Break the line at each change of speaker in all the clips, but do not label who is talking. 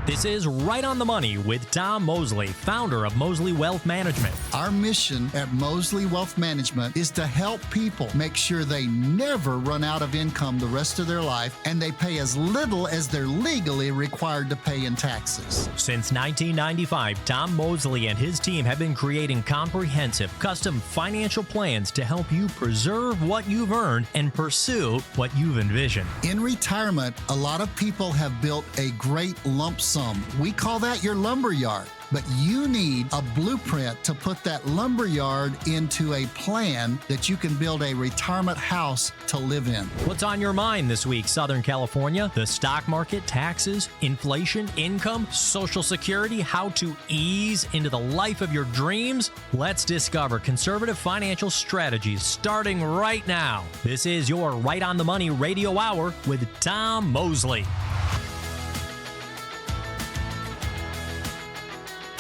This is Right on the Money with Tom Mosley, founder of Mosley Wealth Management.
Our mission at Mosley Wealth Management is to help people make sure they never run out of income the rest of their life and they pay as little as they're legally required to pay in taxes.
Since 1995, Tom Mosley and his team have been creating comprehensive, custom financial plans to help you preserve what you've earned and pursue what you've envisioned.
In retirement, a lot of people have built a great lump sum. We call that your lumber yard. But you need a blueprint to put that lumber yard into a plan that you can build a retirement house to live in.
What's on your mind this week, Southern California? The stock market, taxes, inflation, income, Social Security, how to ease into the life of your dreams? Let's discover conservative financial strategies starting right now. This is your Right on the Money Radio Hour with Tom Mosley.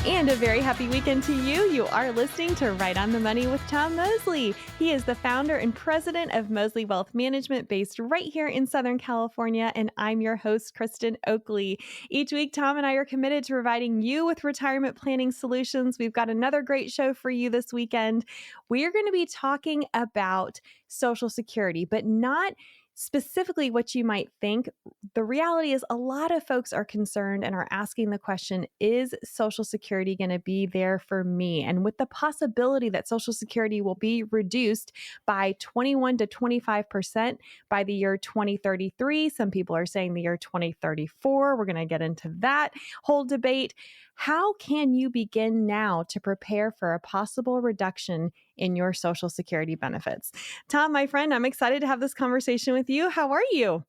And a very happy weekend to you. You are listening to Right on the Money with Tom Mosley. He is the founder and president of Mosley Wealth Management based right here in Southern California. And I'm your host, Kristin Oakley. Each week, Tom and I are committed to providing you with retirement planning solutions. We've got another great show for you this weekend. We are going to be talking about Social Security, but not specifically what you might think. The reality is a lot of folks are concerned and are asking the question, is Social Security going to be there for me? And with the possibility that Social Security will be reduced by 21 to 25% by the year 2033, some people are saying the year 2034. We're going to get into that whole debate. How can you begin now to prepare for a possible reduction in your Social Security benefits? Tom, my friend, I'm excited to have this conversation with you. How are you?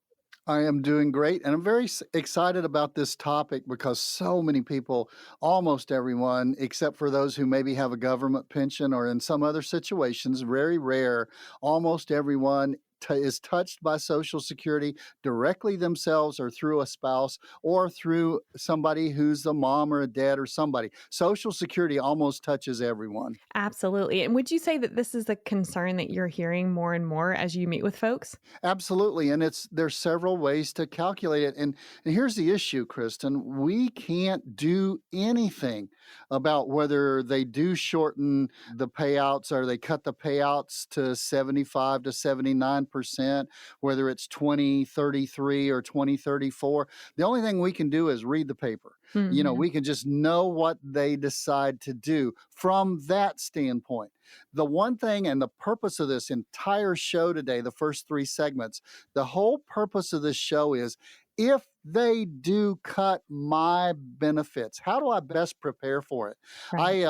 I am doing great, and I'm very excited about this topic because so many people, almost everyone, except for those who maybe have a government pension or in some other situations, very rare, almost everyone is touched by Social Security directly themselves or through a spouse or through somebody who's a mom or a dad or somebody. Social Security almost touches everyone.
Absolutely. And would you say that this is a concern that you're hearing more and more as you meet with folks?
Absolutely. And there's several ways to calculate it. And here's the issue, Kristin. We can't do anything about whether they do shorten the payouts or they cut the payouts to 75 to 79%, whether it's 2033 or 2034. The only thing we can do is read the paper.
Mm-hmm.
We can just know what they decide to do from that standpoint. The one thing and the purpose of this entire show today, the first three segments, the whole purpose of this show is if they do cut my benefits, how do I best prepare for it?
Right.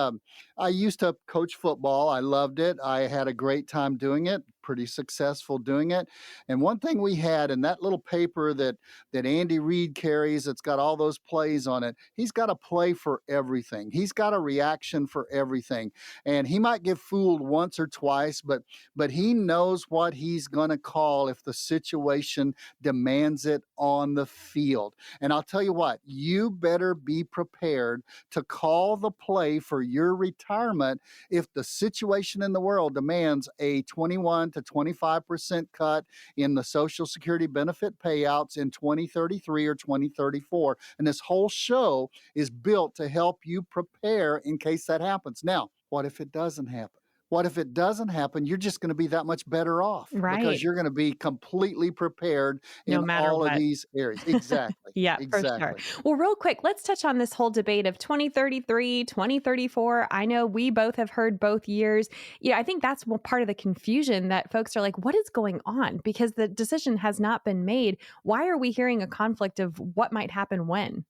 I used to coach football. I loved it. I had a great time doing it, pretty successful doing it. And one thing we had in that little paper that Andy Reid carries, it's got all those plays on it. He's got a play for everything. He's got a reaction for everything. And he might get fooled once or twice, but he knows what he's going to call if the situation demands it on the field. And I'll tell you what, you better be prepared to call the play for your retirement if the situation in the world demands a 21 to 25% cut in the Social Security benefit payouts in 2033 or 2034. And this whole show is built to help you prepare in case that happens. Now, what if it doesn't happen? What if it doesn't happen? You're just going to be that much better off,
Right.
Because you're going to be completely prepared
No
in
matter
all
what.
of these areas. Exactly.
Yeah,
exactly.
for sure. Well, real quick, let's touch on this whole debate of 2033, 2034. I know we both have heard both years. I think that's part of the confusion that folks are like, what is going on? Because the decision has not been made. Why are we hearing a conflict of what might happen when?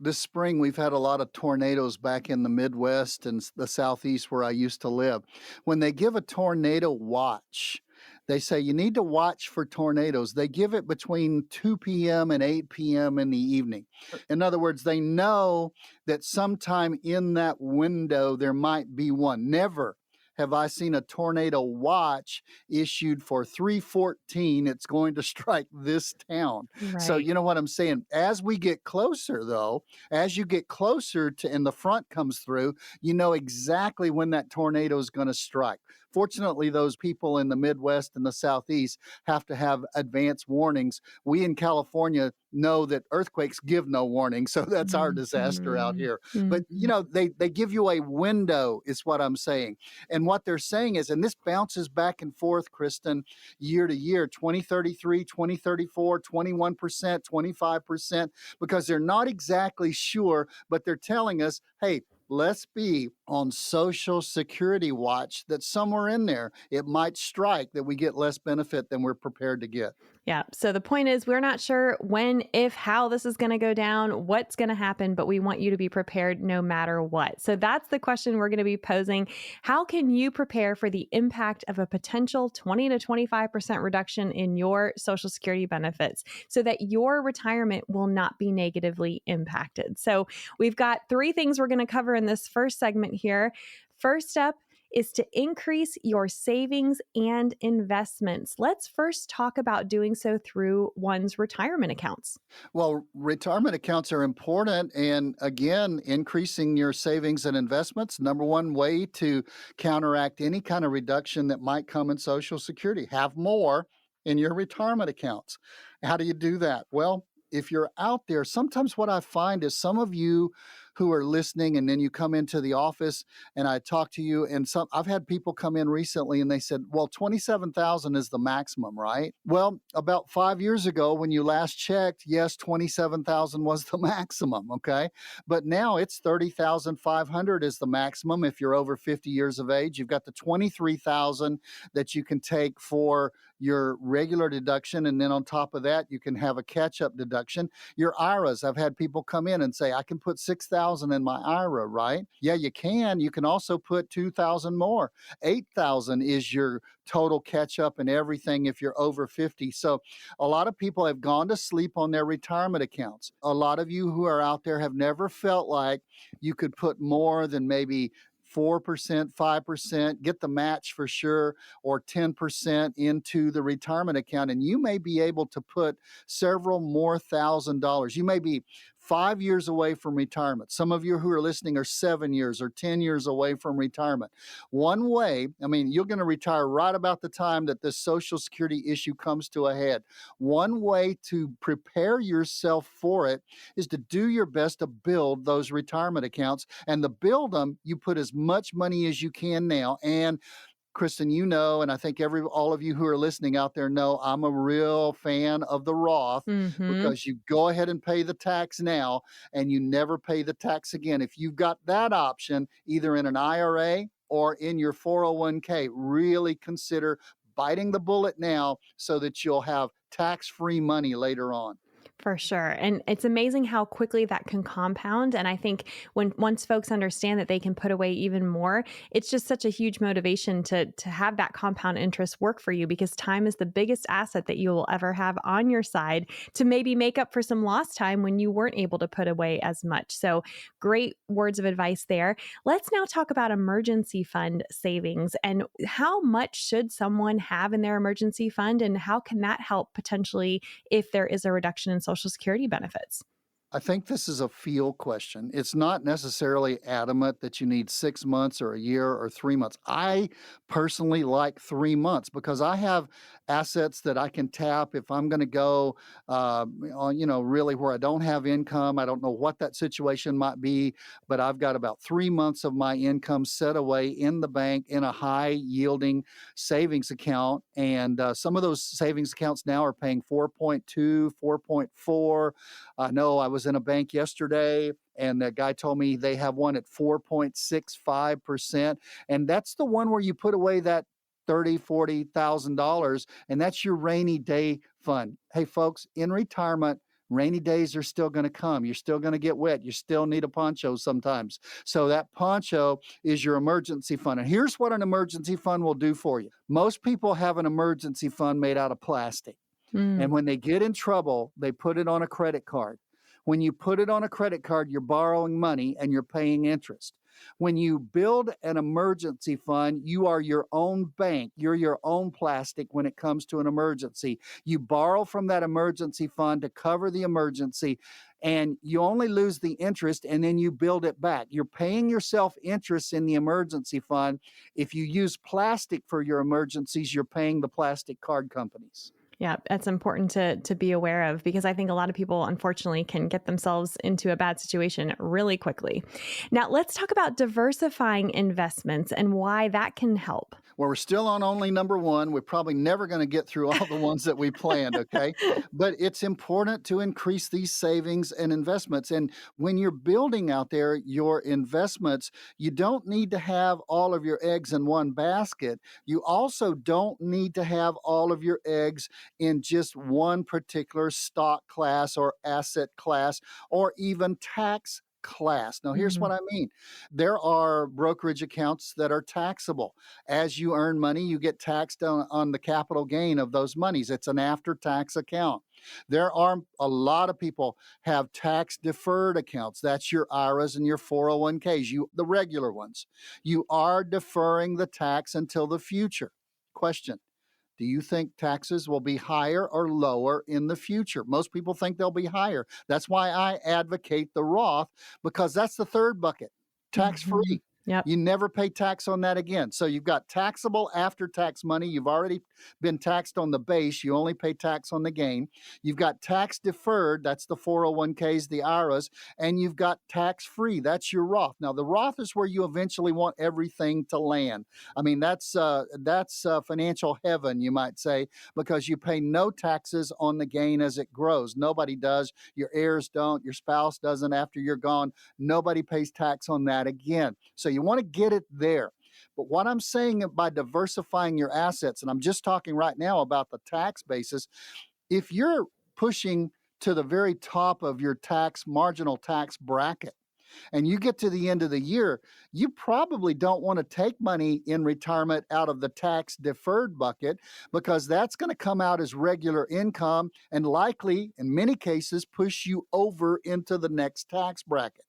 This spring we've had a lot of tornadoes back in the Midwest and the Southeast where I used to live. When they give a tornado watch, they say you need to watch for tornadoes. They give it between 2 p.m. and 8 p.m. in the evening. In other words, they know that sometime in that window there might be one. Never have I seen a tornado watch issued for 3:14. It's going to strike this town.
Right.
So you know what I'm saying? As we get closer, though, as you get closer to and the front comes through, you know exactly when that tornado is going to strike. Fortunately, those people in the Midwest and the Southeast have to have advance warnings. We in California know that earthquakes give no warning, so that's our disaster out here. But, they give you a window is what I'm saying. And what they're saying is, and this bounces back and forth, Kristen, year to year, 2033, 2034, 21%, 25%, because they're not exactly sure, but they're telling us, hey, let's be on Social Security watch that somewhere in there it might strike that we get less benefit than we're prepared to get.
Yeah. So the point is, we're not sure when, if, how this is going to go down, what's going to happen, but we want you to be prepared no matter what. So that's the question we're going to be posing. How can you prepare for the impact of a potential 20 to 25% reduction in your Social Security benefits so that your retirement will not be negatively impacted? So we've got 3 things we're going to cover in this first segment here. First up is to increase your savings and investments. Let's first talk about doing so through one's retirement accounts.
Well, retirement accounts are important. And again, increasing your savings and investments, number one way to counteract any kind of reduction that might come in Social Security. Have more in your retirement accounts. How do you do that? Well, if you're out there, sometimes what I find is some of you who are listening and then you come into the office and I talk to you, and I've had people come in recently and they said, well, 27,000 is the maximum, right? Well, about 5 years ago when you last checked, yes, 27,000 was the maximum, okay? But now it's 30,500 is the maximum if you're over 50 years of age. You've got the 23,000 that you can take for your regular deduction, and then on top of that, you can have a catch-up deduction. Your IRAs, I've had people come in and say, I can put 6,000 in my IRA, right? Yeah, you can. You can also put 2,000 more. 8,000 is your total catch-up and everything if you're over 50. So a lot of people have gone to sleep on their retirement accounts. A lot of you who are out there have never felt like you could put more than maybe 4%, 5%, get the match for sure, or 10% into the retirement account. And you may be able to put several more $1,000s. You may be 5 years away from retirement. Some of you who are listening are 7 years or 10 years away from retirement. One way, you're going to retire right about the time that this Social Security issue comes to a head. One way to prepare yourself for it is to do your best to build those retirement accounts. And to build them, you put as much money as you can now. And Kristen, you know, and I think all of you who are listening out there know, I'm a real fan of the Roth because you go ahead and pay the tax now and you never pay the tax again. If you've got that option, either in an IRA or in your 401k, really consider biting the bullet now so that you'll have tax-free money later on.
For sure. And it's amazing how quickly that can compound. And I think once folks understand that they can put away even more, it's just such a huge motivation to have that compound interest work for you, because time is the biggest asset that you will ever have on your side to maybe make up for some lost time when you weren't able to put away as much. So great words of advice there. Let's now talk about emergency fund savings and how much should someone have in their emergency fund, and how can that help potentially if there is a reduction in Social Security benefits?
I think this is a feel question. It's not necessarily adamant that you need 6 months or a year or 3 months. I personally like 3 months because I have assets that I can tap if I'm going to go, really where I don't have income. I don't know what that situation might be, but I've got about 3 months of my income set away in the bank in a high yielding savings account. And some of those savings accounts now are paying 4.2, 4.4. I know I was in a bank yesterday and the guy told me they have one at 4.65%. And that's the one where you put away that $30,000, $40,000, and that's your rainy day fund. Hey, folks, in retirement, rainy days are still going to come. You're still going to get wet. You still need a poncho sometimes. So that poncho is your emergency fund. And here's what an emergency fund will do for you. Most people have an emergency fund made out of plastic. And when they get in trouble, they put it on a credit card. When you put it on a credit card, you're borrowing money and you're paying interest. When you build an emergency fund, you are your own bank. You're your own plastic when it comes to an emergency. You borrow from that emergency fund to cover the emergency, and you only lose the interest, and then you build it back. You're paying yourself interest in the emergency fund. If you use plastic for your emergencies, you're paying the plastic card companies.
Yeah, that's important to be aware of, because I think a lot of people, unfortunately, can get themselves into a bad situation really quickly. Now, let's talk about diversifying investments and why that can help.
Well, we're still on only number one. We're probably never going to get through all the ones that we planned, okay? But it's important to increase these savings and investments. And when you're building out there your investments, you don't need to have all of your eggs in one basket. You also don't need to have all of your eggs in just one particular stock class or asset class or even tax class. Now, here's what I mean. There are brokerage accounts that are taxable. As you earn money, you get taxed on the capital gain of those monies. It's an after-tax account. There are a lot of people have tax-deferred accounts. That's your IRAs and your 401ks, the regular ones. You are deferring the tax until the future. Question. Do you think taxes will be higher or lower in the future? Most people think they'll be higher. That's why I advocate the Roth, because that's the third bucket, tax-free.
Yep.
You never pay tax on that again. So you've got taxable after-tax money. You've already been taxed on the base. You only pay tax on the gain. You've got tax-deferred. That's the 401ks, the IRAs. And you've got tax-free. That's your Roth. Now, the Roth is where you eventually want everything to land. I mean, that's financial heaven, you might say, because you pay no taxes on the gain as it grows. Nobody does. Your heirs don't. Your spouse doesn't after you're gone. Nobody pays tax on that again. So you want to get it there. But what I'm saying by diversifying your assets, and I'm just talking right now about the tax basis, if you're pushing to the very top of your marginal tax bracket, and you get to the end of the year, you probably don't want to take money in retirement out of the tax deferred bucket, because that's going to come out as regular income and likely, in many cases, push you over into the next tax bracket.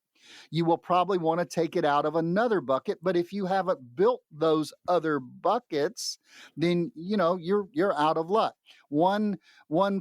You will probably want to take it out of another bucket, but if you haven't built those other buckets, then you're out of luck. One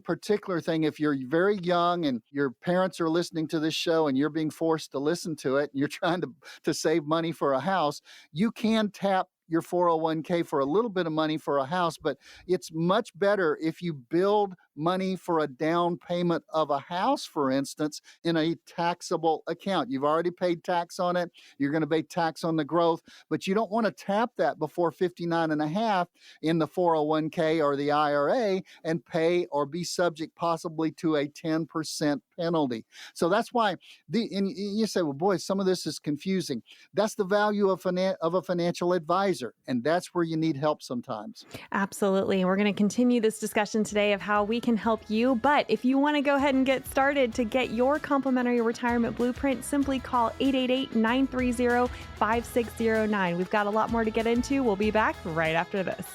particular thing, if you're very young and your parents are listening to this show and you're being forced to listen to it, and you're trying to save money for a house, you can tap your 401k for a little bit of money for a house, but it's much better if you build money for a down payment of a house, for instance, in a taxable account. You've already paid tax on it. You're going to pay tax on the growth, but you don't want to tap that before 59 and a half in the 401k or the IRA and pay or be subject possibly to a 10% penalty. So that's why and you say, well, boy, some of this is confusing. That's the value of a financial advisor, and that's where you need help sometimes.
Absolutely. We're going to continue this discussion today of how we can help you. But if you want to go ahead and get started to get your complimentary retirement blueprint, simply call 888-930-5609. We've got a lot more to get into. We'll be back right after this.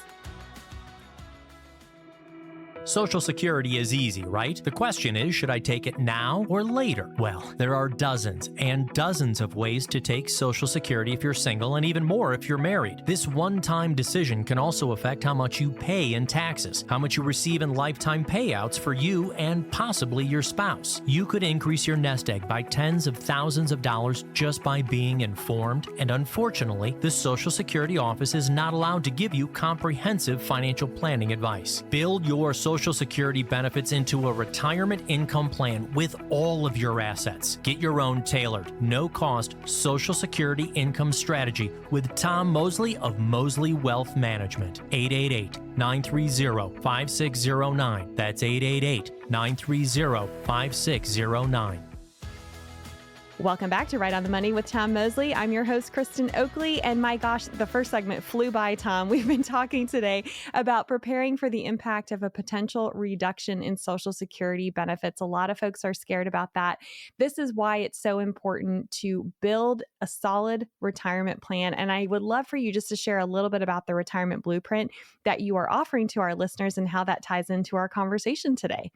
Social Security is easy, right? The question is, should I take it now or later? Well, there are dozens and dozens of ways to take Social Security if you're single, and even more if you're married. This one-time decision can also affect how much you pay in taxes, how much you receive in lifetime payouts for you and possibly your spouse. You could increase your nest egg by tens of thousands of dollars just by being informed, and unfortunately, the Social Security office is not allowed to give you comprehensive financial planning advice. Build your Social Security benefits into a retirement income plan with all of your assets. Get your own tailored, no-cost Social Security income strategy with Tom Mosley of Mosley Wealth Management. 888-930-5609. That's 888-930-5609.
Welcome back to Right on the Money with Tom Mosley. I'm your host, Kristin Oakley, and my gosh, the first segment flew by, Tom. We've been talking today about preparing for the impact of a potential reduction in Social Security benefits. A lot of folks are scared about that. This is why it's so important to build a solid retirement plan, and I would love for you just to share a little bit about the retirement blueprint that you are offering to our listeners and how that ties into our conversation today.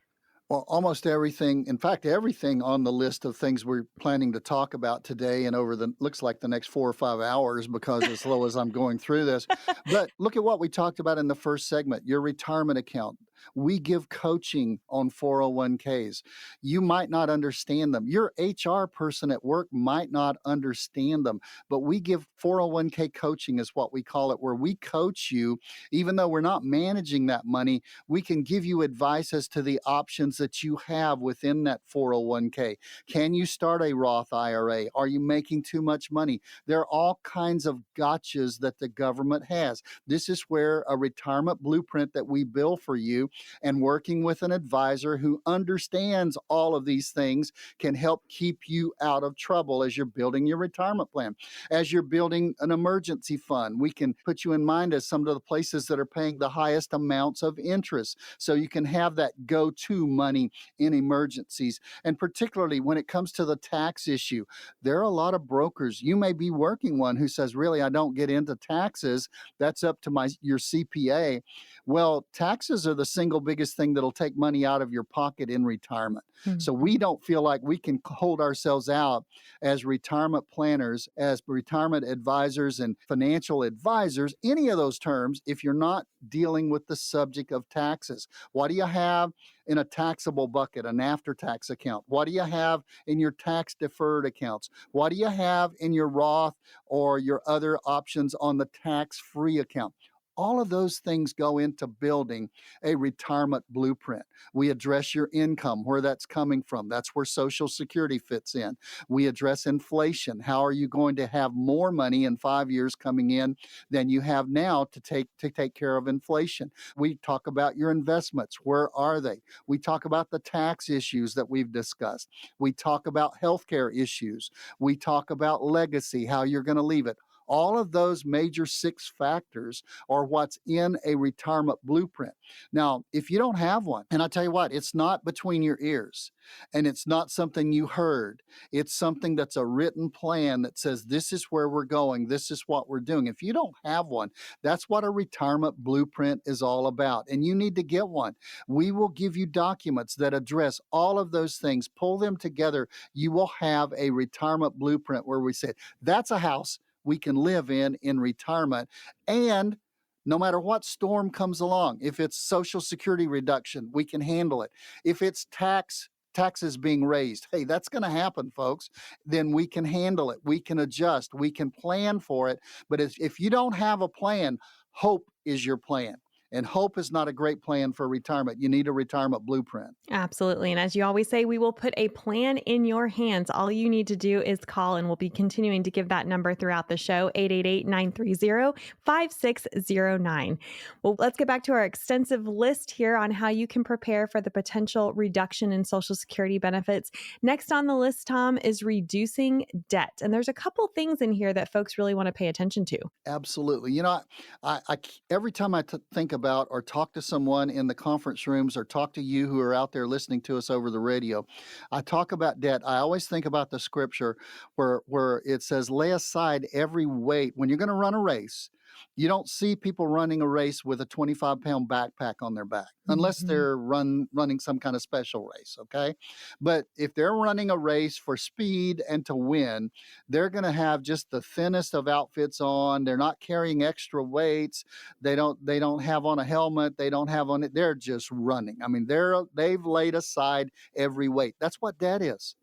Well, almost everything, in fact, everything on the list of things we're planning to talk about today and over the looks like the next 4 or 5 hours because as slow as I'm going through this. But look at what we talked about in the first segment, your retirement account. We give coaching on 401ks. You might not understand them. Your HR person at work might not understand them, but we give 401k coaching is what we call it, where we coach you, even though we're not managing that money, we can give you advice as to the options that you have within that 401k. Can you start a Roth IRA? Are you making too much money? There are all kinds of gotchas that the government has. This is where a retirement blueprint that we build for you and working with an advisor who understands all of these things can help keep you out of trouble as you're building your retirement plan. As you're building an emergency fund, we can put you in mind as some of the places that are paying the highest amounts of interest so you can have that go-to money in emergencies. And particularly when it comes to the tax issue, there are a lot of brokers. You may be working one who says, really, I don't get into taxes. That's up to your CPA. Well, taxes are the single biggest thing that'll take money out of your pocket in retirement. So we don't feel like we can hold ourselves out as retirement planners, as retirement advisors and financial advisors, any of those terms, if you're not dealing with the subject of taxes. What do you have in a taxable bucket, an after-tax account? What do you have in your tax-deferred accounts? What do you have in your Roth or your other options on the tax-free account? All of those things go into building a retirement blueprint. We address your income, where that's coming from. That's where Social Security fits in. We address inflation. How are you going to have more money in 5 years coming in than you have now to take care of inflation? We talk about your investments. Where are they? We talk about the tax issues that we've discussed. We talk about healthcare issues. We talk about legacy, how you're going to leave it. All of those major 6 factors are what's in a retirement blueprint. Now, if you don't have one, and I tell you what, it's not between your ears and it's not something you heard. It's something that's a written plan that says, this is where we're going. This is what we're doing. If you don't have one, that's what a retirement blueprint is all about. And you need to get one. We will give you documents that address all of those things, pull them together. You will have a retirement blueprint where we say, that's a house we can live in retirement. And no matter what storm comes along, if it's Social Security reduction, we can handle it. If it's taxes being raised, hey, that's going to happen, folks, then we can handle it. We can adjust. We can plan for it. But if you don't have a plan, hope is your plan. And hope is not a great plan for retirement. You need a retirement blueprint.
Absolutely. And as you always say, we will put a plan in your hands. All you need to do is call, and we'll be continuing to give that number throughout the show, 888-930-5609. Well, let's get back to our extensive list here on how you can prepare for the potential reduction in Social Security benefits. Next on the list, Tom, is reducing debt. And there's a couple things in here that folks really want to pay attention to.
Absolutely. You know, I every time I think about or talk to someone in the conference rooms or talk to you who are out there listening to us over the radio, I talk about debt. I always think about the scripture where it says, lay aside every weight. When you're going to run a race, you don't see people running a race with a 25-pound backpack on their back, unless they're running some kind of special race, okay? But if they're running a race for speed and to win, they're going to have just the thinnest of outfits on. They're not carrying extra weights. They don't have on a helmet. They don't have on it. They're just running. I mean, they've laid aside every weight. That's what that is.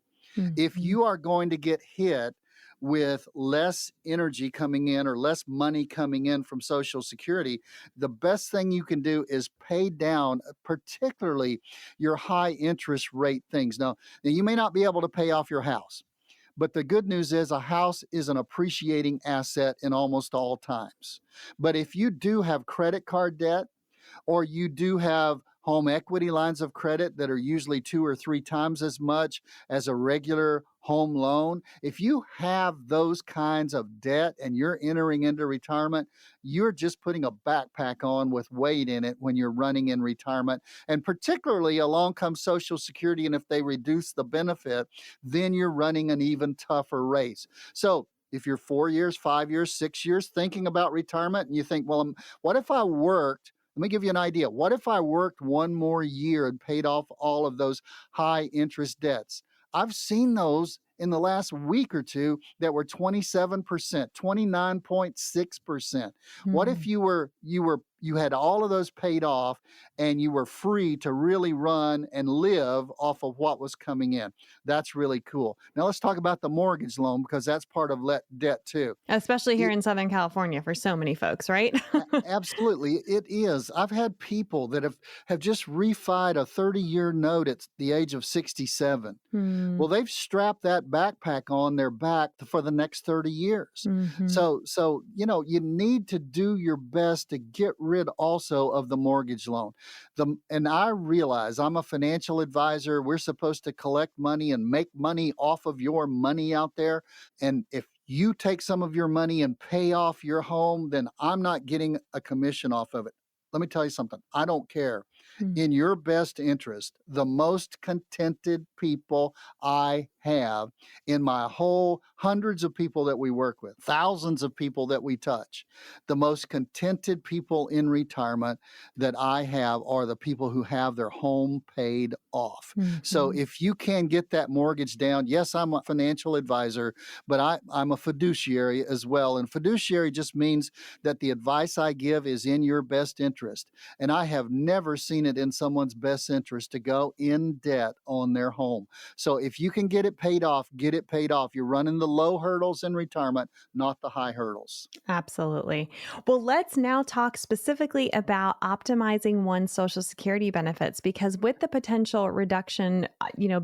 If you are going to get hit with less energy coming in or less money coming in from Social Security, the best thing you can do is pay down, particularly your high interest rate things. Now, you may not be able to pay off your house, but the good news is a house is an appreciating asset in almost all times. But if you do have credit card debt, or you do have home equity lines of credit that are usually 2 or 3 times as much as a regular home loan, if you have those kinds of debt and you're entering into retirement, you're just putting a backpack on with weight in it when you're running in retirement. And particularly along comes Social Security, and if they reduce the benefit, then you're running an even tougher race. So if you're 4 years, 5 years, 6 years thinking about retirement and you think, well, what if I worked Let me give you an idea. What if I worked one more year and paid off all of those high interest debts? I've seen those in the last week or two that were 27%, 29.6%. What if you had all of those paid off and you were free to really run and live off of what was coming in? That's really cool. Now let's talk about the mortgage loan, because that's part of debt too.
Especially here
It-
in Southern California for so many folks, right?
Absolutely, it is. I've had people that have just refied a 30-year note at the age of 67.
Hmm.
Well, they've strapped that backpack on their back for the next 30 years.
Mhm.
So you need to do your best to get rid also of the mortgage loan. And I realize I'm a financial advisor. We're supposed to collect money and make money off of your money out there. And if you take some of your money and pay off your home, then I'm not getting a commission off of it. Let me tell you something. I don't care.
Mm.
In your best interest, the most contented people I have in my whole hundreds of people that we work with, thousands of people that we touch, the most contented people in retirement that I have are the people who have their home paid off. So
Mhm.
if you can get that mortgage down, yes, I'm a financial advisor, but I'm a fiduciary as well. And fiduciary just means that the advice I give is in your best interest. And I have never seen it in someone's best interest to go in debt on their home. So if you can get it paid off, get it paid off. You're running the low hurdles in retirement, not the high hurdles.
Absolutely. Well, let's now talk specifically about optimizing one's Social Security benefits, because with the potential reduction,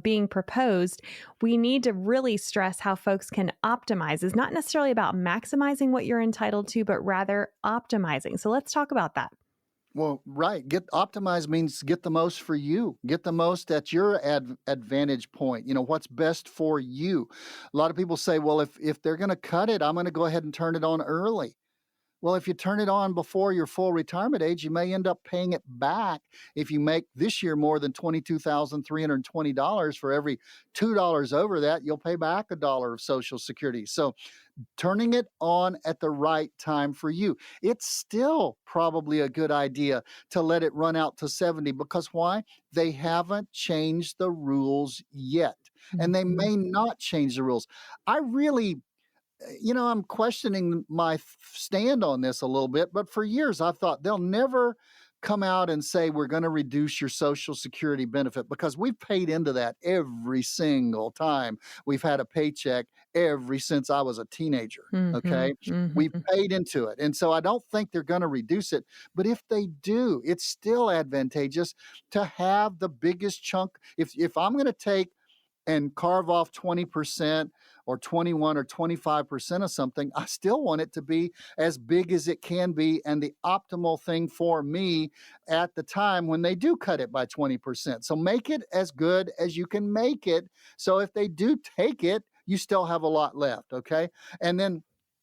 being proposed, we need to really stress how folks can optimize. It's not necessarily about maximizing what you're entitled to, but rather optimizing. So let's talk about that.
Well, right. Optimize means get the most for you. Get the most at your advantage point. What's best for you. A lot of people say, well, if they're going to cut it, I'm going to go ahead and turn it on early. Well, if you turn it on before your full retirement age, you may end up paying it back. If you make this year more than $22,320, for every $2 over that, you'll pay back $1 of Social Security. So turning it on at the right time for you. It's still probably a good idea to let it run out to 70, because why? They haven't changed the rules yet, and they may not change the rules. I really I'm questioning my stand on this a little bit, but for years I've thought they'll never come out and say we're going to reduce your Social Security benefit, because we've paid into that every single time we've had a paycheck since I was a teenager. Okay. We've paid into it. And so I don't think they're going to reduce it. But if they do, it's still advantageous to have the biggest chunk. If I'm going to take and carve off 20% or 21 or 25% of something, I still want it to be as big as it can be and the optimal thing for me at the time when they do cut it by 20%. So make it as good as you can make it. So if they do take it, you still have a lot left, okay? And then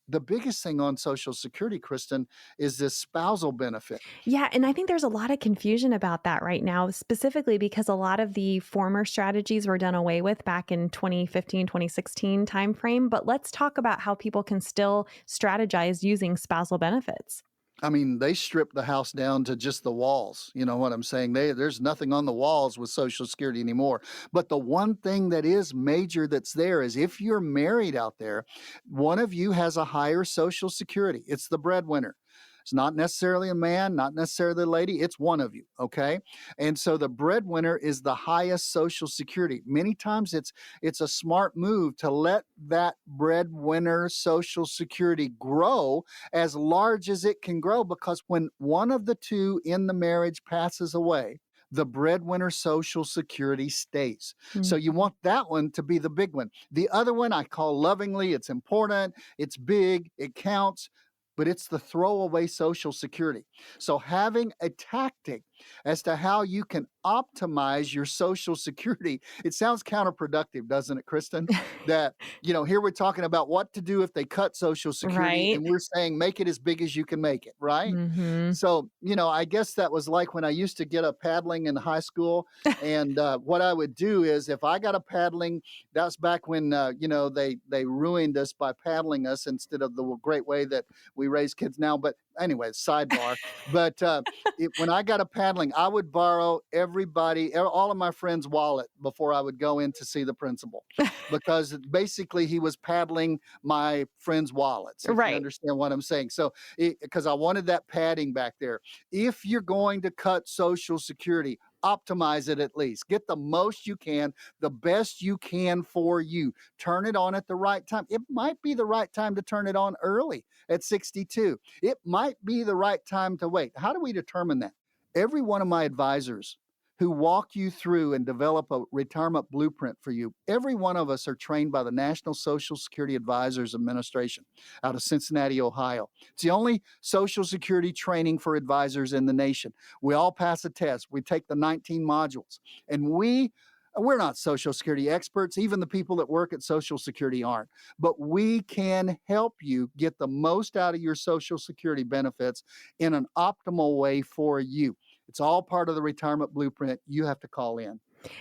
the biggest thing on Social Security, Kristin, is this spousal benefit.
Yeah, and I think there's a lot of confusion about that right now, specifically because a lot of the former strategies were done away with back in 2015, 2016 timeframe. But let's talk about how people can still strategize using spousal benefits.
I mean, they stripped the house down to just the walls. You know what I'm saying? There's nothing on the walls with Social Security anymore. But the one thing that is major that's there is if you're married out there, one of you has a higher Social Security. It's the breadwinner. It's not necessarily a man, not necessarily a lady. It's one of you, okay? And so the breadwinner is the highest Social Security. Many times it's a smart move to let that breadwinner Social Security grow as large as it can grow, because when one of the two in the marriage passes away, the breadwinner Social Security stays. So you want that one to be the big one. The other one I call lovingly, it's important, it's big, it counts, but it's the throwaway Social Security. So having a tactic as to how you can optimize your Social Security, it sounds counterproductive, doesn't it, Kristin? That, here we're talking about what to do if they cut Social Security,
Right.
and we're saying make it as big as you can make it, right? So, I guess that was like when I used to get a paddling in high school, and what I would do is if I got a paddling, that's back when, they ruined us by paddling us instead of the great way that we raise kids now. But anyway, sidebar. But when I got a paddling, I would borrow all of my friends' wallet before I would go in to see the principal, because basically he was paddling my friends' wallets, if you
Right.
understand what I'm saying. So, because I wanted that padding back there. If you're going to cut Social Security, optimize it at least. Get the most you can, the best you can for you. Turn it on at the right time. It might be the right time to turn it on early at 62. It might be the right time to wait. How do we determine that? Every one of my advisors who walk you through and develop a retirement blueprint for you, every one of us are trained by the National Social Security Advisors Administration out of Cincinnati, Ohio. It's the only Social Security training for advisors in the nation. We all pass a test. We take the 19 modules, and we're not Social Security experts. Even the people that work at Social Security aren't. But we can help you get the most out of your Social Security benefits in an optimal way for you. It's all part of the retirement blueprint. You have to call in.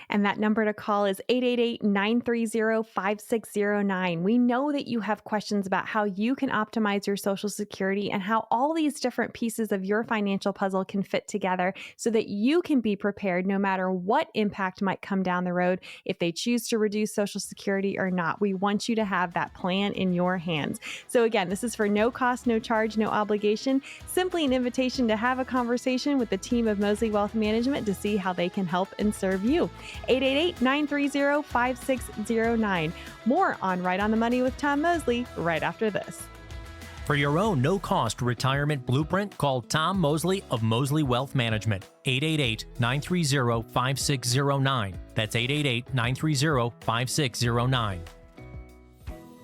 And that number to call is 888-930-5609. We know that you have questions about how you can optimize your Social Security and how all these different pieces of your financial puzzle can fit together so that you can be prepared no matter what impact might come down the road if they choose to reduce Social Security or not. We want you to have that plan in your hands. So again, this is for no cost, no charge, no obligation, simply an invitation to have a conversation with the team of Moseley Wealth Management to see how they can help and serve you. 888-930-5609. More on Right on the Money with Tom Moseley right after this.
For your own no-cost retirement blueprint, call Tom Moseley of Moseley Wealth Management, 888-930-5609. That's 888-930-5609.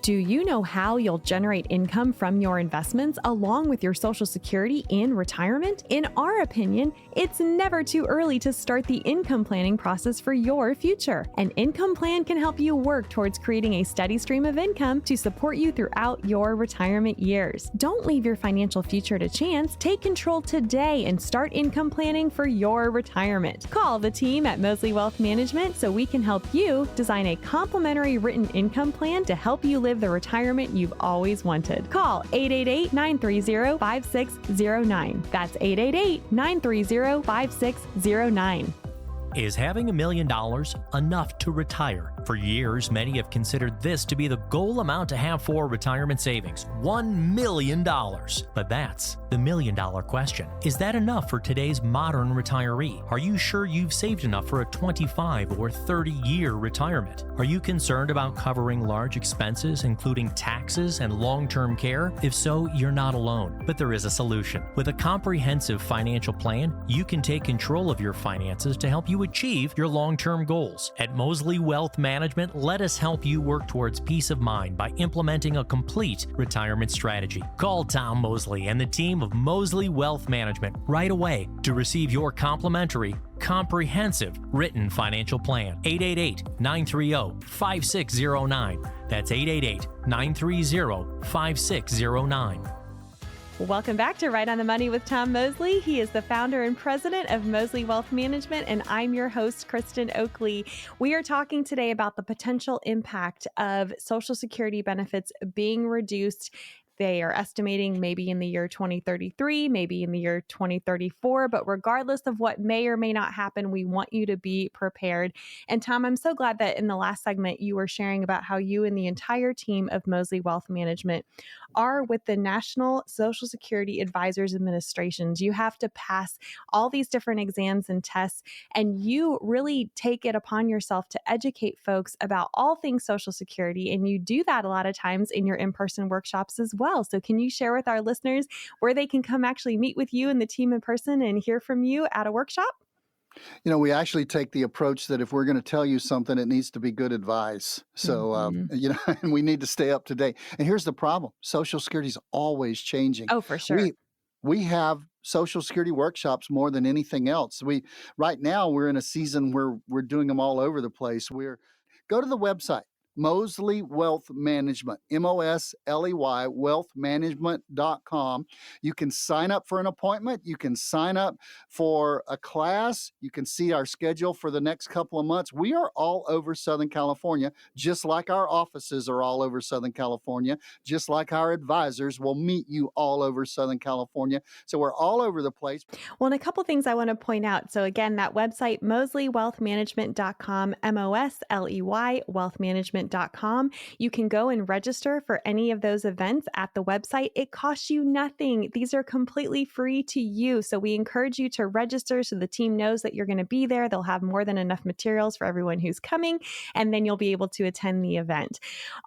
Do you know how you'll generate income from your investments along with your Social Security in retirement? In our opinion, it's never too early to start the income planning process for your future. An income plan can help you work towards creating a steady stream of income to support you throughout your retirement years. Don't leave your financial future to chance. Take control today and start income planning for your retirement. Call the team at Moseley Wealth Management so we can help you design a complimentary written income plan to help you live the retirement you've always wanted. Call 888-930-5609. That's 888-930-5609.
Is having $1 million enough to retire? For years, many have considered this to be the goal amount to have for retirement savings, $1 million. But that's the $1 million question. Is that enough for today's modern retiree? Are you sure you've saved enough for a 25 or 30-year retirement? Are you concerned about covering large expenses, including taxes and long-term care? If so, you're not alone. But there is a solution. With a comprehensive financial plan, you can take control of your finances to help you achieve your long-term goals. At Moseley Wealth Management, let us help you work towards peace of mind by implementing a complete retirement strategy. Call Tom Moseley and the team of Moseley Wealth Management right away to receive your complimentary, comprehensive written financial plan. 888-930-5609. That's 888-930-5609.
Welcome back to Right on the Money with Tom Moseley. He is the founder and president of Moseley Wealth Management, and I'm your host, Kristin Oakley. We are talking today about the potential impact of Social Security benefits being reduced. They are estimating maybe in the year 2033, maybe in the year 2034, but regardless of what may or may not happen, we want you to be prepared. And Tom, I'm so glad that in the last segment, you were sharing about how you and the entire team of Moseley Wealth Management are with the National Social Security Advisors Administrations. You have to pass all these different exams and tests, and you really take it upon yourself to educate folks about all things Social Security. And you do that a lot of times in your in-person workshops as well. So can you share with our listeners where they can come actually meet with you and the team in person and hear from you at a workshop?
You know, we actually take the approach that if we're going to tell you something, it needs to be good advice. So, and we need to stay up to date. And here's the problem. Social Security is always changing.
Oh, for sure.
We have Social Security workshops more than anything else. Right now, we're in a season where we're doing them all over the place. Go to the website, Mosley Wealth Management, MOSLEY, wealthmanagement.com. You can sign up for an appointment. You can sign up for a class. You can see our schedule for the next couple of months. We are all over Southern California, just like our offices are all over Southern California, just like our advisors will meet you all over Southern California. So we're all over the place.
Well, and a couple things I want to point out. So again, that website, mosleywealthmanagement.com, MOSLEY, wealthmanagement.com. You can go and register for any of those events at the website. It costs you nothing. These are completely free to you. So we encourage you to register so the team knows that you're going to be there. They'll have more than enough materials for everyone who's coming, and then you'll be able to attend the event.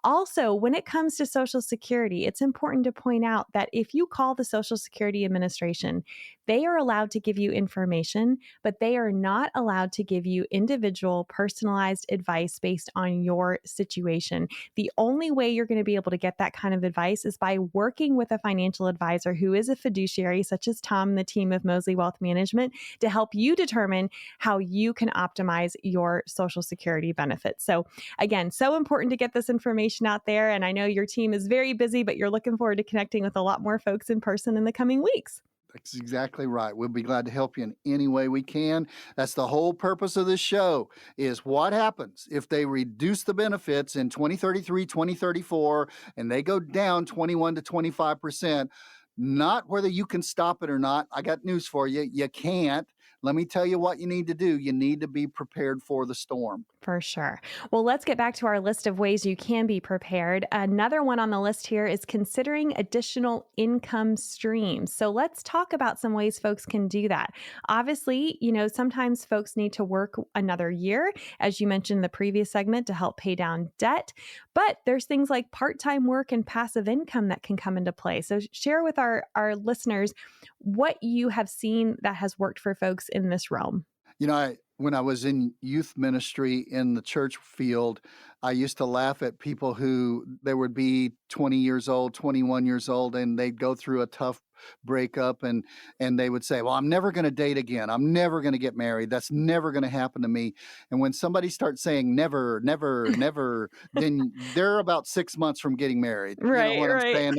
Also, when it comes to Social Security, it's important to point out that if you call the Social Security Administration, they are allowed to give you information, but they are not allowed to give you individual, personalized advice based on your situation. The only way you're going to be able to get that kind of advice is by working with a financial advisor who is a fiduciary, such as Tom and the team of Mosley Wealth Management, to help you determine how you can optimize your Social Security benefits. So again, so important to get this information out there. And I know your team is very busy, but you're looking forward to connecting with a lot more folks in person in the coming weeks.
That's exactly right. We'll be glad to help you in any way we can. That's the whole purpose of this show, is what happens if they reduce the benefits in 2033, 2034, and they go down 21 to 25%. Not whether you can stop it or not. I got news for you. You can't. Let me tell you what you need to do. You need to be prepared for the storm.
For sure. Well, let's get back to our list of ways you can be prepared. Another one on the list here is considering additional income streams. So let's talk about some ways folks can do that. Obviously, sometimes folks need to work another year, as you mentioned in the previous segment, to help pay down debt. But there's things like part-time work and passive income that can come into play. So share with our listeners what you have seen that has worked for folks in this realm.
When I was in youth ministry in the church field, I used to laugh at people who they would be 20 years old, 21 years old, and they'd go through a tough breakup and they would say, well, I'm never going to date again. I'm never going to get married. That's never going to happen to me. And when somebody starts saying never, never, never, then they're about 6 months from getting married.
Right,
you know what
right.
I'm saying?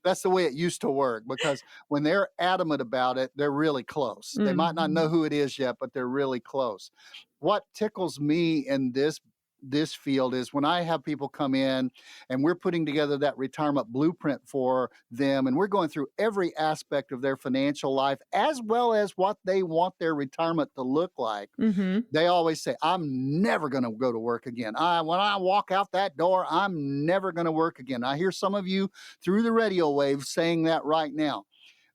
That's the way it used to work, because when they're adamant about it, they're really close. They might not know who it is yet, but they're really close. What tickles me in this field is when I have people come in and we're putting together that retirement blueprint for them, and we're going through every aspect of their financial life as well as what they want their retirement to look like. They always say, I'm never going to go to work again. When I walk out that door, I'm never going to work again. I hear some of you through the radio waves saying that right now.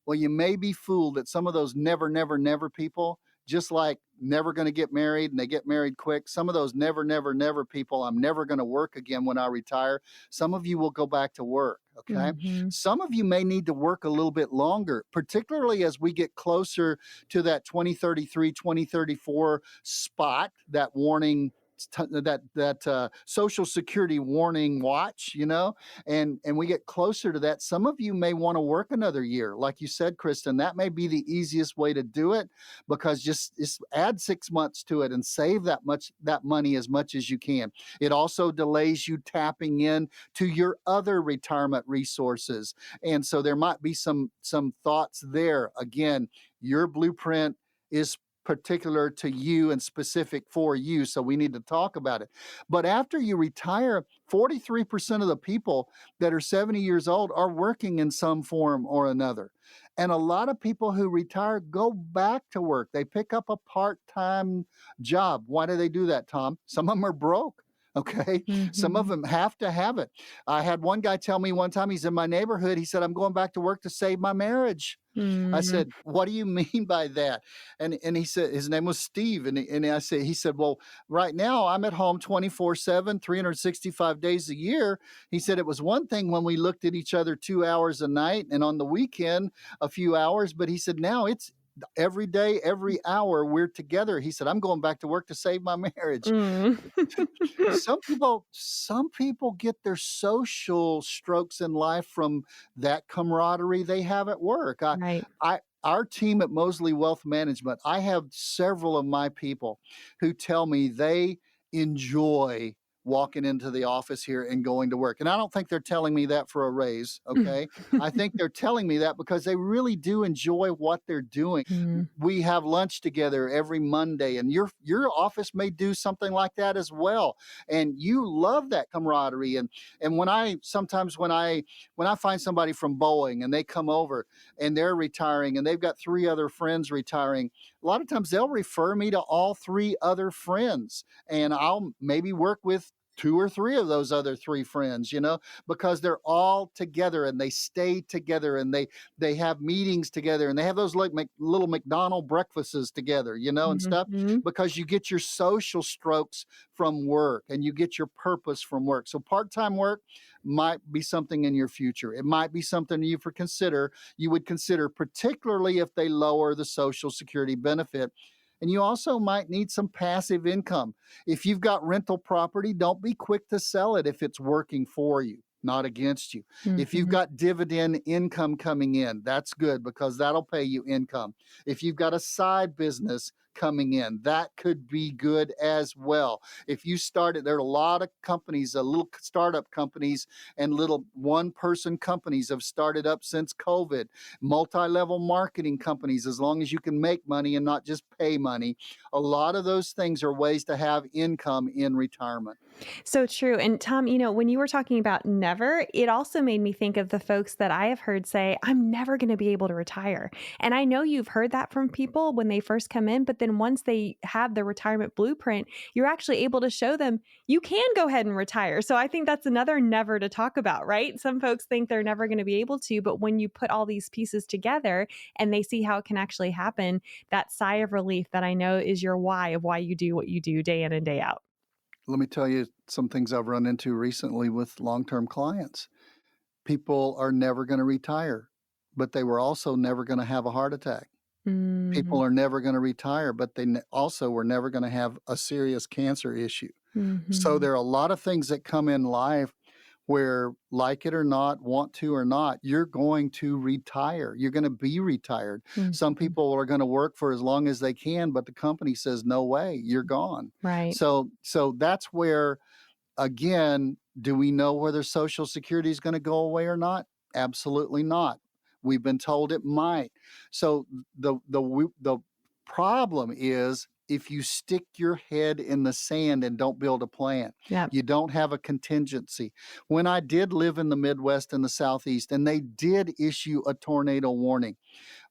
Well, you may be fooled that some of those never, never, never people, just like never going to get married and they get married quick. Some of those never, never, never people, I'm never going to work again when I retire. Some of you will go back to work. Okay. Some of you may need to work a little bit longer, particularly as we get closer to that 2033, 2034 spot, that warning, that Social Security warning watch, and we get closer to that. Some of you may want to work another year. Like you said, Kristin, that may be the easiest way to do it, because just add 6 months to it and save that money as much as you can. It also delays you tapping in to your other retirement resources. And so there might be some thoughts there. Again, your blueprint is particular to you and specific for you, so we need to talk about it. But after you retire, 43% of the people that are 70 years old are working in some form or another. And a lot of people who retire go back to work. They pick up a part-time job. Why do they do that, Tom? Some of them are broke. Okay. Some of them have to have it. I had one guy tell me one time, he's in my neighborhood. He said, I'm going back to work to save my marriage. I said, what do you mean by that? And he said, his name was Steve. And he said, well, right now I'm at home 24/7, 365 days a year. He said, it was one thing when we looked at each other 2 hours a night and on the weekend, a few hours. But he said, now it's every day, every hour we're together. He said, I'm going back to work to save my marriage. Some people get their social strokes in life from that camaraderie they have at work.
Right.
Our team at Mosley Wealth Management, I have several of my people who tell me they enjoy walking into the office here and going to work. And I don't think they're telling me that for a raise, okay? I think they're telling me that because they really do enjoy what they're doing. We have lunch together every Monday, and your office may do something like that as well. And you love that camaraderie. And when I find somebody from Boeing and they come over and they're retiring and they've got 3 other friends retiring, a lot of times they'll refer me to all 3 other friends, and I'll maybe work with 2 or 3 of those other 3 friends, because they're all together and they stay together and they have meetings together and they have those like little McDonald's breakfasts together, and stuff, because you get your social strokes from work and you get your purpose from work. So part-time work might be something in your future. It might be something you would consider, particularly if they lower the Social Security benefit. And you also might need some passive income. If you've got rental property, don't be quick to sell it if it's working for you, not against you. If you've got dividend income coming in, that's good because that'll pay you income. If you've got a side business coming in, that could be good as well. If you started, there are a lot of companies, little startup companies and little one-person companies have started up since COVID, multi-level marketing companies, as long as you can make money and not just pay money. A lot of those things are ways to have income in retirement.
So true. And Tom, when you were talking about never, it also made me think of the folks that I have heard say, I'm never going to be able to retire. And I know you've heard that from people when they first come in, but then once they have the retirement blueprint, you're actually able to show them you can go ahead and retire. So I think that's another never to talk about, right? Some folks think they're never going to be able to, but when you put all these pieces together and they see how it can actually happen, that sigh of relief that I know is your why of why you do what you do day in and day out.
Let me tell you some things I've run into recently with long-term clients. People are never going to retire, but they were also never going to have a heart attack. People are never going to retire, but they also were never going to have a serious cancer issue. So there are a lot of things that come in life where, like it or not, want to or not, you're going to retire. You're going to be retired. Some people are going to work for as long as they can, but the company says, no way, you're gone.
Right.
So that's where, again, do we know whether Social Security is going to go away or not? Absolutely not. We've been told it might. So the problem is, if you stick your head in the sand and don't build a plan, you don't have a contingency. When I did live in the Midwest and the Southeast, and they did issue a tornado warning,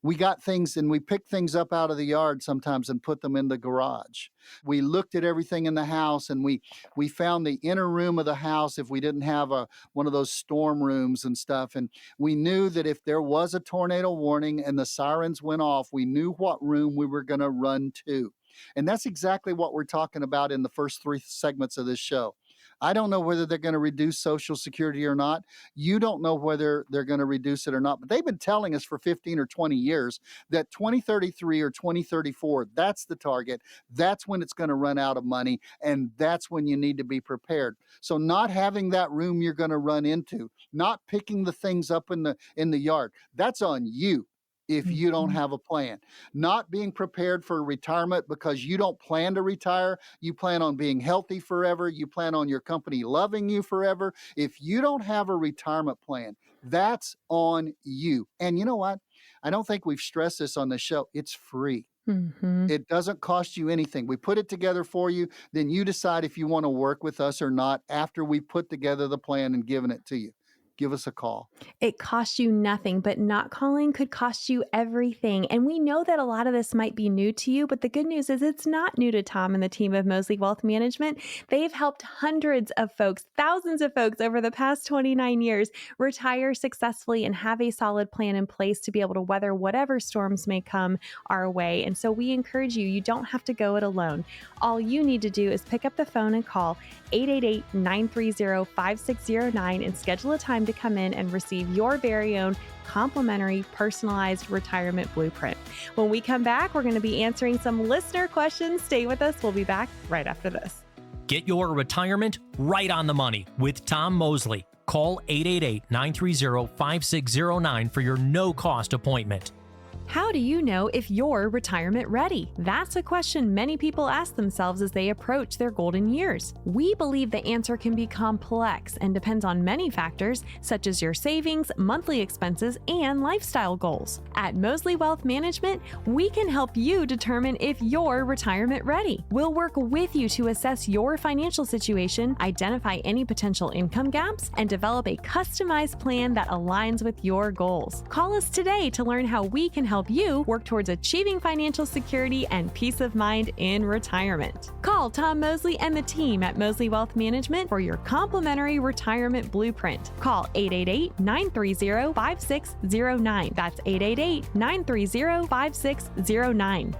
we got things and we picked things up out of the yard sometimes and put them in the garage. We looked at everything in the house and we found the inner room of the house if we didn't have one of those storm rooms and stuff. And we knew that if there was a tornado warning and the sirens went off, we knew what room we were going to run to. And that's exactly what we're talking about in the first 3 segments of this show. I don't know whether they're going to reduce Social Security or not. You don't know whether they're going to reduce it or not. But they've been telling us for 15 or 20 years that 2033 or 2034, that's the target. That's when it's going to run out of money. And that's when you need to be prepared. So not having that room you're going to run into, not picking the things up in the yard, that's on you. If you don't have a plan, not being prepared for retirement because you don't plan to retire, you plan on being healthy forever, you plan on your company loving you forever. If you don't have a retirement plan, that's on you. And you know what? I don't think we've stressed this on the show. It's free. It doesn't cost you anything. We put it together for you. Then you decide if you want to work with us or not after we put together the plan and given it to you. Give us a call.
It costs you nothing, but not calling could cost you everything. And we know that a lot of this might be new to you, but the good news is it's not new to Tom and the team of Mosley Wealth Management. They've helped hundreds of folks, thousands of folks over the past 29 years retire successfully and have a solid plan in place to be able to weather whatever storms may come our way. And so we encourage you, you don't have to go it alone. All you need to do is pick up the phone and call 888-930-5609 and schedule a time to come in and receive your very own complimentary personalized retirement blueprint. When we come back, we're going to be answering some listener questions. Stay with us. We'll be back right after this.
Get your retirement right on the money with Tom Mosley. Call 888-930-5609 for your no-cost appointment.
How do you know if you're retirement ready? That's a question many people ask themselves as they approach their golden years. We believe the answer can be complex and depends on many factors, such as your savings, monthly expenses, and lifestyle goals. At 𝗲𝗠 Wealth Management, we can help you determine if you're retirement ready. We'll work with you to assess your financial situation, identify any potential income gaps, and develop a customized plan that aligns with your goals. Call us today to learn how we can help you work towards achieving financial security and peace of mind in retirement. Call Tom Mosley and the team at 𝗲𝗠 Wealth Management for your complimentary retirement blueprint. Call 888-930-5609. That's 888-930-5609.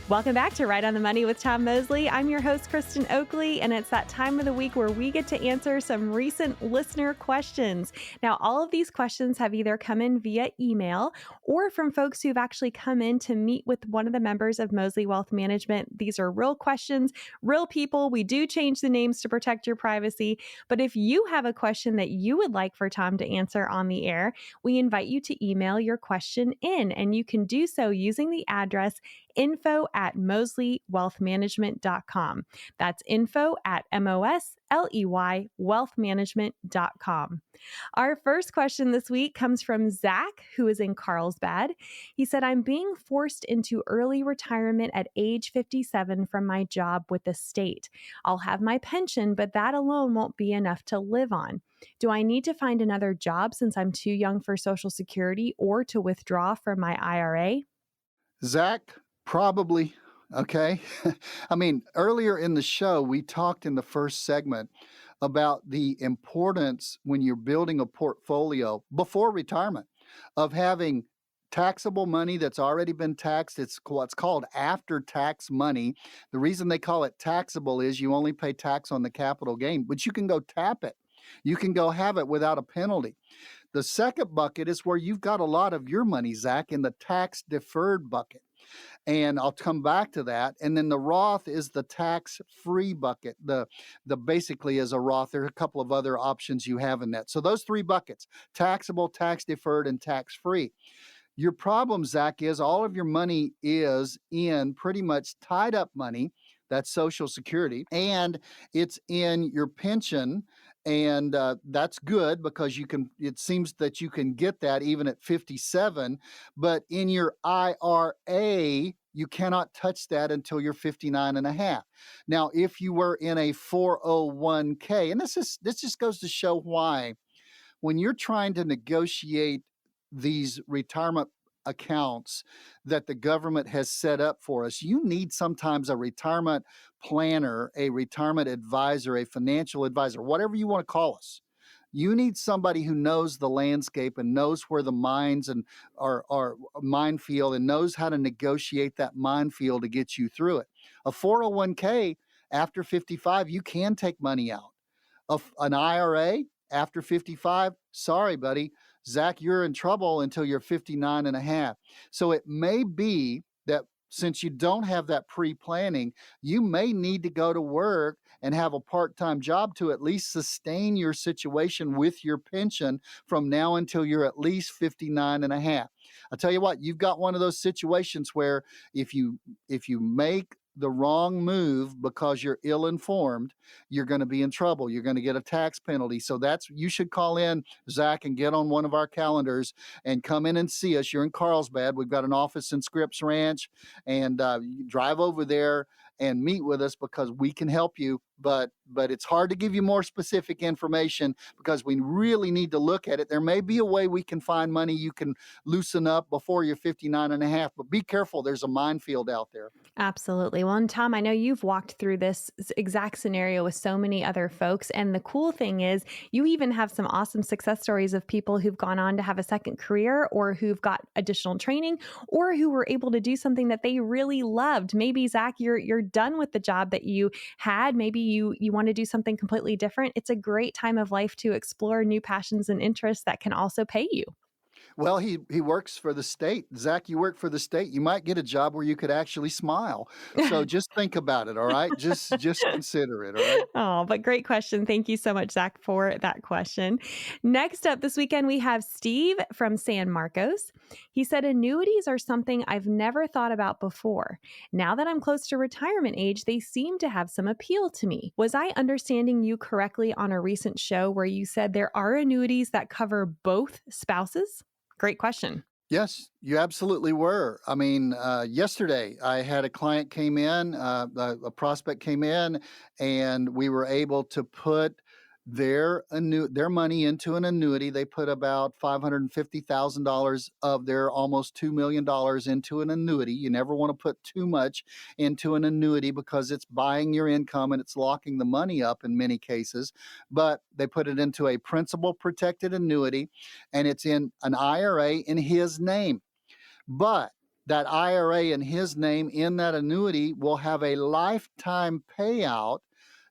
Welcome back to Right on the Money with Tom Mosley. I'm your host, Kristin Oakley, and it's that time of the week where we get to answer some recent listener questions. Now, all of these questions have either come in via email or from folks who've actually come in to meet with one of the members of 𝗲𝗠 Wealth Management. These are real questions, real people. We do change the names to protect your privacy, but if you have a question that you would like for Tom to answer on the air, we invite you to email your question in, and you can do so using the address info@mosleywealthmanagement.com. That's info@mosleywealthmanagement.com. Our first question this week comes from Zach, who is in Carlsbad. He said, I'm being forced into early retirement at age 57 from my job with the state. I'll have my pension, but that alone won't be enough to live on. Do I need to find another job since I'm too young for Social Security or to withdraw from my IRA?
Zach, probably. Okay. I mean, earlier in the show, we talked in the first segment about the importance when you're building a portfolio before retirement of having taxable money that's already been taxed. It's what's called after-tax money. The reason they call it taxable is you only pay tax on the capital gain, but you can go tap it. You can go have it without a penalty. The second bucket is where you've got a lot of your money, Zach, in the tax-deferred bucket. And I'll come back to that. And then the Roth is the tax-free bucket. The basically is a Roth. There are a couple of other options you have in that. So those three buckets: taxable, tax-deferred, and tax-free. Your problem, Zach, is all of your money is in pretty much tied up money. That's Social Security, and it's in your pension. And that's good because it seems that you can get that even at 57, but in your IRA, you cannot touch that until you're 59 and a half. Now, if you were in a 401k, and this just goes to show why, when you're trying to negotiate these retirement accounts that the government has set up for us, you need sometimes a retirement planner, a retirement advisor, a financial advisor, whatever you want to call us. You need somebody who knows the landscape and knows where the mines are minefield and knows how to negotiate that minefield to get you through it. A 401k after 55, you can take money out. An IRA after 55, sorry, buddy. Zach, you're in trouble until you're 59 and a half. So it may be that since you don't have that pre-planning, you may need to go to work and have a part-time job to at least sustain your situation with your pension from now until you're at least 59 and a half. I'll tell you what, you've got one of those situations where if you make the wrong move because you're ill-informed, you're going to be in trouble. You're going to get a tax penalty. So you should call in, Zach, and get on one of our calendars and come in and see us. You're in Carlsbad. We've got an office in Scripps Ranch, and you drive over there and meet with us because we can help you. But it's hard to give you more specific information because we really need to look at it. There may be a way we can find money you can loosen up before you're 59 and a half, but be careful. There's a minefield out there.
Absolutely. Well, and Tom, I know you've walked through this exact scenario with so many other folks. And the cool thing is you even have some awesome success stories of people who've gone on to have a second career or who've got additional training or who were able to do something that they really loved. Maybe, Zach, you're done with the job that you had. Maybe you want to do something completely different. It's a great time of life to explore new passions and interests that can also pay you.
Well, he works for the state. Zach, you work for the state. You might get a job where you could actually smile. So just think about it, all right? Just consider it, all right?
Oh, but great question. Thank you so much, Zach, for that question. Next up this weekend, we have Steve from San Marcos. He said, annuities are something I've never thought about before. Now that I'm close to retirement age, they seem to have some appeal to me. Was I understanding you correctly on a recent show where you said there are annuities that cover both spouses? Great question.
Yes, you absolutely were. I mean, yesterday I had a client came in, a prospect came in, and we were able to put their money into an annuity. They put about $550,000 of their almost $2 million into an annuity. You never want to put too much into an annuity because it's buying your income and it's locking the money up in many cases. But they put it into a principal protected annuity, and it's in an IRA in his name. But that IRA in his name in that annuity will have a lifetime payout,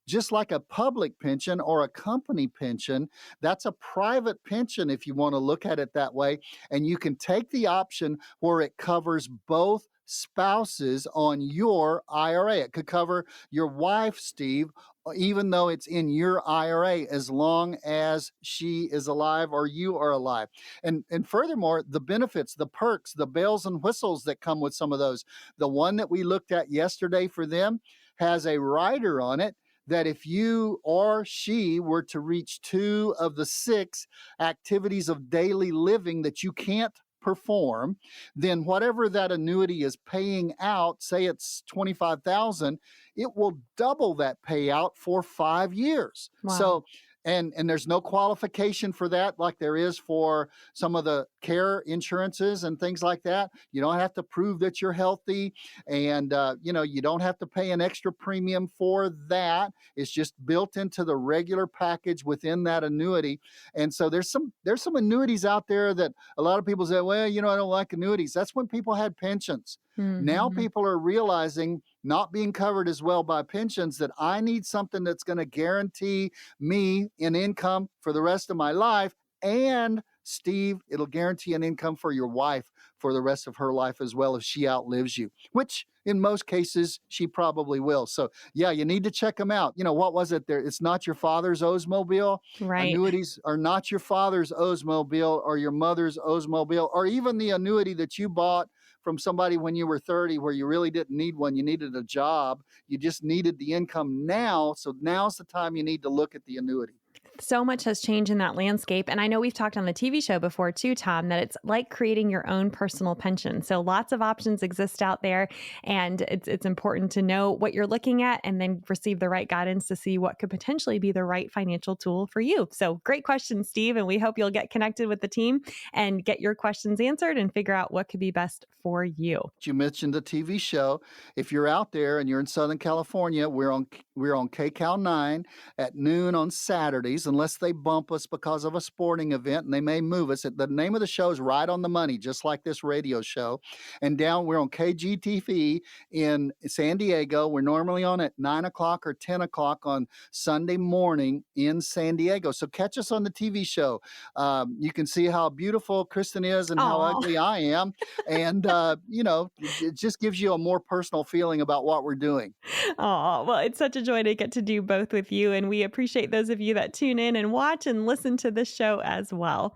just like a public pension or a company pension. That's a private pension if you want to look at it that way. And you can take the option where it covers both spouses on your IRA. It could cover your wife, Steve, even though it's in your IRA, as long as she is alive or you are alive. And furthermore, the benefits, the perks, the bells and whistles that come with some of those. The one that we looked at yesterday for them has a rider on it that if you or she were to reach 2 of the 6 activities of daily living that you can't perform, then whatever that annuity is paying out, say it's $25,000, it will double that payout for 5 years.
Wow.
So and there's no qualification for that like there is for some of the care insurances and things like that. You don't have to prove that you're healthy, and you don't have to pay an extra premium for that. It's just built into the regular package within that annuity. And so there's some annuities out there that a lot of people say, well, I don't like annuities. That's when people had pensions. Now people are realizing, not being covered as well by pensions, that I need something that's going to guarantee me an income for the rest of my life. And Steve, it'll guarantee an income for your wife for the rest of her life as well if she outlives you, which in most cases she probably will. So yeah, you need to check them out. What was it there? It's not your father's Oldsmobile.
Right.
Annuities are not your father's Oldsmobile or your mother's Oldsmobile, or even the annuity that you bought from somebody when you were 30 where you really didn't need one. You needed a job. You just needed the income now. So now's the time you need to look at the annuity.
So much has changed in that landscape. And I know we've talked on the TV show before too, Tom, that it's like creating your own personal pension. So lots of options exist out there. And it's important to know what you're looking at and then receive the right guidance to see what could potentially be the right financial tool for you. So great question, Steve. And we hope you'll get connected with the team and get your questions answered and figure out what could be best for you.
You mentioned the TV show. If you're out there and you're in Southern California, we're on KCAL9 at noon on Saturdays, unless they bump us because of a sporting event, and they may move us. The name of the show is Right on the Money, just like this radio show. And we're on KGTV in San Diego. We're normally on at 9 o'clock or 10 o'clock on Sunday morning in San Diego. So catch us on the TV show. You can see how beautiful Kristin is and how ugly I am. And, it just gives you a more personal feeling about what we're doing.
Oh, well, it's such a joy to get to do both with you. And we appreciate those of you that tune in and watch and listen to this show as well.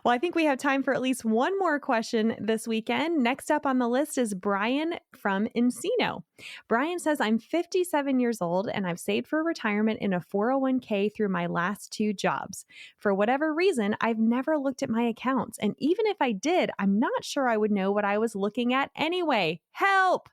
Well, I think we have time for at least one more question this weekend. Next up on the list is Brian from Encino. Brian says, I'm 57 years old and I've saved for retirement in a 401k through my last 2 jobs. For whatever reason, I've never looked at my accounts. And even if I did, I'm not sure I would know what I was looking at anyway. Help!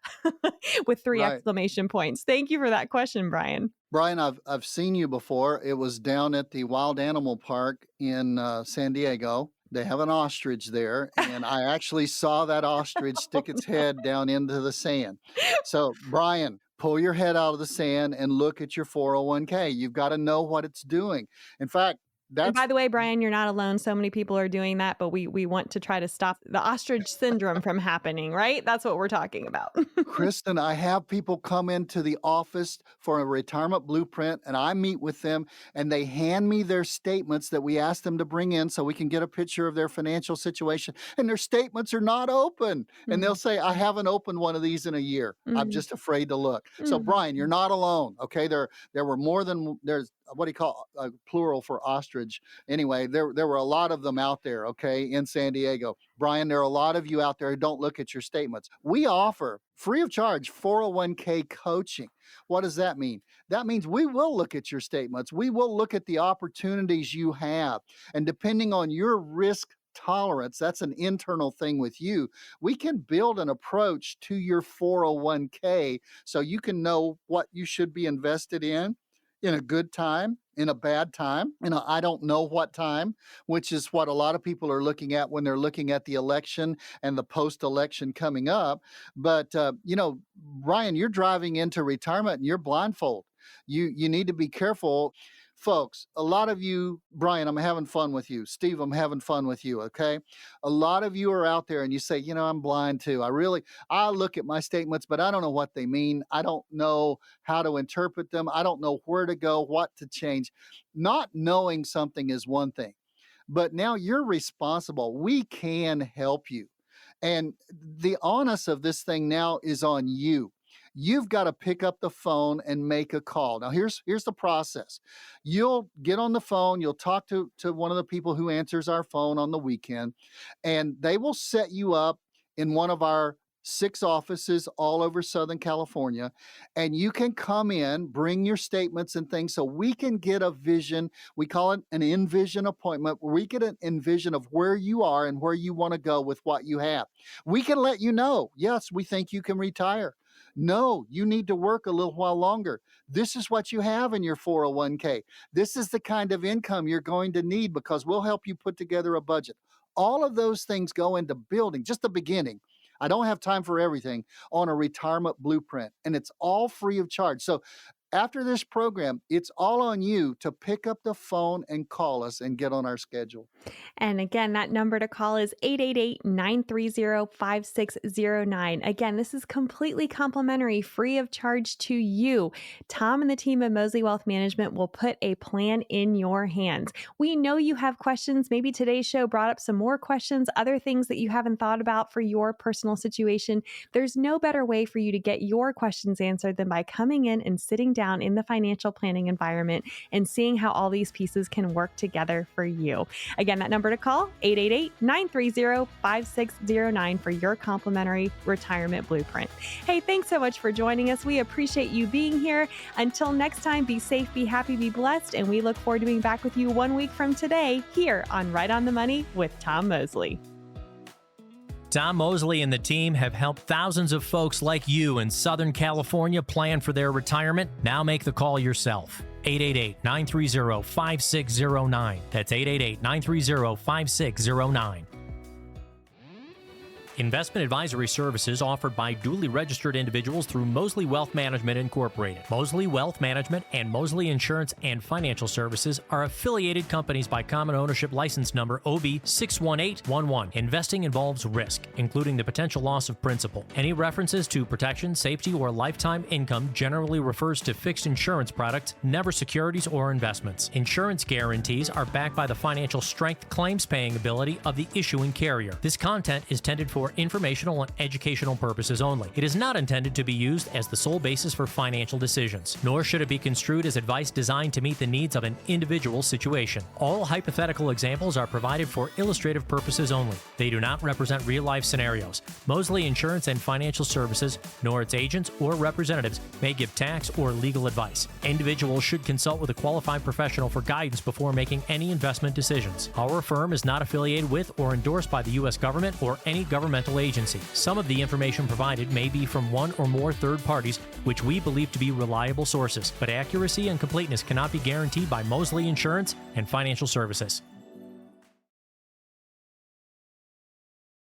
With 3 exclamation points. Thank you for that question, Brian.
Brian, I've seen you before. It was down at the Wild Animal Park in San Diego. They have an ostrich there, and I actually saw that ostrich stick its head down into the sand. So, Brian, pull your head out of the sand and look at your 401k. You've got to know what it's doing. In fact,
And by the way, Brian, you're not alone. So many people are doing that, but we want to try to stop the ostrich syndrome from happening, right? That's what we're talking about.
Kristen, I have people come into the office for a retirement blueprint, and I meet with them, and they hand me their statements that we ask them to bring in so we can get a picture of their financial situation, and their statements are not open. And they'll say, I haven't opened one of these in a year. I'm just afraid to look. So, Brian, you're not alone, okay? There were more than, there's what do you call a plural for ostrich? Anyway, there were a lot of them out there, okay, in San Diego. Brian, there are a lot of you out there who don't look at your statements. We offer free of charge 401k coaching. What does that mean? That means we will look at your statements. We will look at the opportunities you have. And depending on your risk tolerance, that's an internal thing with you, we can build an approach to your 401k so you can know what you should be invested in a good time, in a bad time, in a I don't know what time, which is what a lot of people are looking at when they're looking at the election and the post-election coming up. But, Brian, you're driving into retirement and you're blindfold. You need to be careful. Folks, a lot of you, Brian, I'm having fun with you. Steve, I'm having fun with you, okay? A lot of you are out there and you say, I'm blind too. I look at my statements, but I don't know what they mean. I don't know how to interpret them. I don't know where to go, what to change. Not knowing something is one thing, but now you're responsible. We can help you. And the onus of this thing now is on you. You've got to pick up the phone and make a call. Now, here's the process. You'll get on the phone. You'll talk to one of the people who answers our phone on the weekend, and they will set you up in one of our 6 offices all over Southern California, and you can come in, bring your statements and things so we can get a vision. We call it an in-vision appointment, where we get an in-vision of where you are and where you want to go with what you have. We can let you know, yes, we think you can retire. No, you need to work a little while longer. This is what you have in your 401k. This is the kind of income you're going to need because we'll help you put together a budget. All of those things go into building, just the beginning. I don't have time for everything on a retirement blueprint, and it's all free of charge. So after this program, it's all on you to pick up the phone and call us and get on our schedule.
And again, that number to call is 888-930-5609. Again, this is completely complimentary, free of charge to you. Tom and the team of 𝗪𝗠 Wealth Management will put a plan in your hands. We know you have questions. Maybe today's show brought up some more questions, other things that you haven't thought about for your personal situation. There's no better way for you to get your questions answered than by coming in and sitting down in the financial planning environment and seeing how all these pieces can work together for you. Again, that number to call, 888-930-5609 for your complimentary retirement blueprint. Hey, thanks so much for joining us. We appreciate you being here. Until next time, be safe, be happy, be blessed, and we look forward to being back with you 1 week from today here on Right on the Money with Tom Mosley.
Tom Mosley and the team have helped thousands of folks like you in Southern California plan for their retirement. Now make the call yourself. 888-930-5609. That's 888-930-5609. Investment advisory services offered by duly registered individuals through Mosley Wealth Management Incorporated. Mosley Wealth Management and Mosley Insurance and Financial Services are affiliated companies by common ownership license number OB61811. Investing involves risk, including the potential loss of principal. Any references to protection, safety, or lifetime income generally refers to fixed insurance products, never securities or investments. Insurance guarantees are backed by the financial strength, claims paying ability of the issuing carrier. This content is intended for informational and educational purposes only. It is not intended to be used as the sole basis for financial decisions, nor should it be construed as advice designed to meet the needs of an individual situation. All hypothetical examples are provided for illustrative purposes only. They do not represent real-life scenarios. Mosley Insurance and Financial Services, nor its agents or representatives, may give tax or legal advice. Individuals should consult with a qualified professional for guidance before making any investment decisions. Our firm is not affiliated with or endorsed by the U.S. government or any governmental agency. Some of the information provided may be from one or more third parties, which we believe to be reliable sources, but accuracy and completeness cannot be guaranteed by Mosley Insurance and Financial Services.